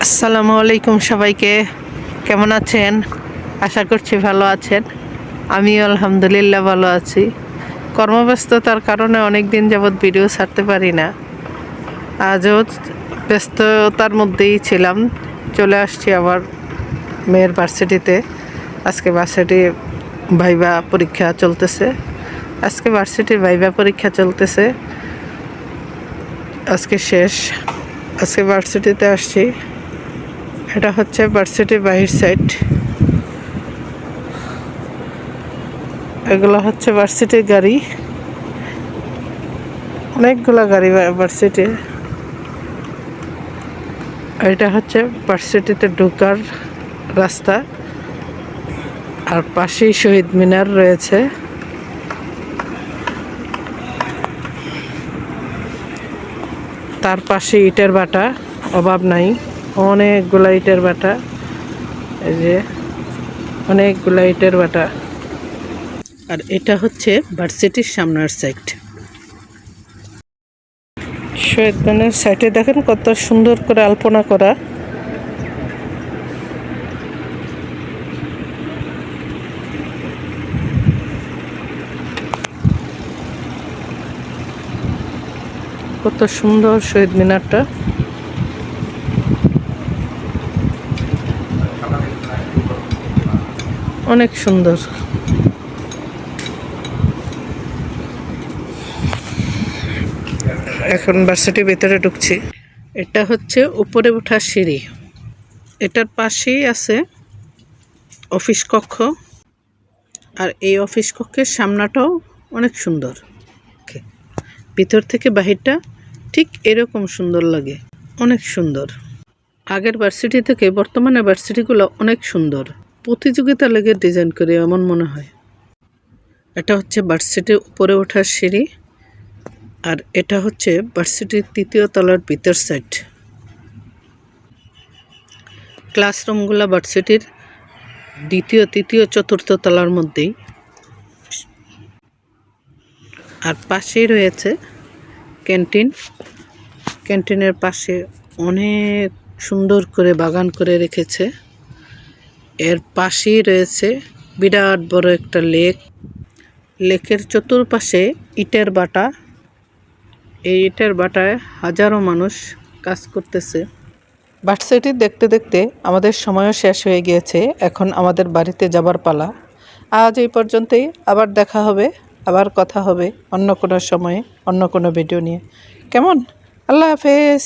আসসালামু আলাইকুম সবাইকে। কেমন আছেন? আশা করছি ভালো আছেন। আমিও আলহামদুলিল্লাহ ভালো আছি। কর্মব্যস্ততার কারণে অনেক দিন যাবৎ ভিডিও ছাড়তে পারি না। আজও ব্যস্ততার মধ্যেই ছিলাম। চলে আসছি আবার মেয়ের ভার্সিটিতে। আজকে ভার্সিটি ভাইভা পরীক্ষা চলতেছে। আজকে শেষ। আজকে ভার্সিটিতে আসছি। এটা হচ্ছে ভার্সিটির বাহির সাইড। এগুলো হচ্ছে ভার্সিটির গাড়ি, অনেকগুলো গাড়ি ভার্সিটি। এটা হচ্ছে ভার্সিটিতে ঢোকার রাস্তা, আর পাশেই শহীদ মিনার রয়েছে। তার পাশে ইটের ভাটা, অভাব নাই, অনেকগুলা ইটের ভাটা। এই যে অনেকগুলা ইটের ভাটা। আর এটা হচ্ছে ভার্সিটির সামনের সাইড। শহীদ মিনারের সাইডে দেখেন কত সুন্দর করে আলপনা করা। কত সুন্দর শহীদ মিনারটা। অনেক সুন্দর। এখন ভার্সিটির ভিতরে ঢুকছি। এটা হচ্ছে উপরে ওঠার সিঁড়ি। এটার পাশেই আছে অফিস কক্ষ। আর এই অফিস কক্ষের সামনাটাও অনেক সুন্দর। ভিতর থেকে বাহিরটা ঠিক এরকম সুন্দর লাগে, অনেক সুন্দর। আগের ভার্সিটি থেকে বর্তমানে ভার্সিটিগুলো অনেক সুন্দর, প্রতিযোগিতা লেগে ডিজাইন করে এমন মনে হয়। এটা হচ্ছে ভার্সিটির উপরে ওঠার সিঁড়ি। আর এটা হচ্ছে ভার্সিটির ৩য় তলার ভিতর সাইড। ক্লাসরুমগুলো ভার্সিটির ২য়, ৩য়, ৪র্থ তলার মধ্যেই। আর পাশেই রয়েছে ক্যান্টিন। ক্যান্টিনের পাশে অনেক সুন্দর করে বাগান করে রেখেছে। এর পাশেই রয়েছে বিরাট বড় একটা লেক। লেকের চতুর্পাশে ইটের ভাটা। এই ইটের ভাটায় হাজারো মানুষ কাজ করতেছে। ভার্সিটি দেখতে দেখতে আমাদের সময়ও শেষ হয়ে গিয়েছে। এখন আমাদের বাড়িতে যাবার পালা। আজ এই পর্যন্তই। আবার দেখা হবে, আবার কথা হবে অন্য কোনো সময়ে, অন্য কোনো ভিডিও নিয়ে। কেমন? আল্লাহ হাফেজ।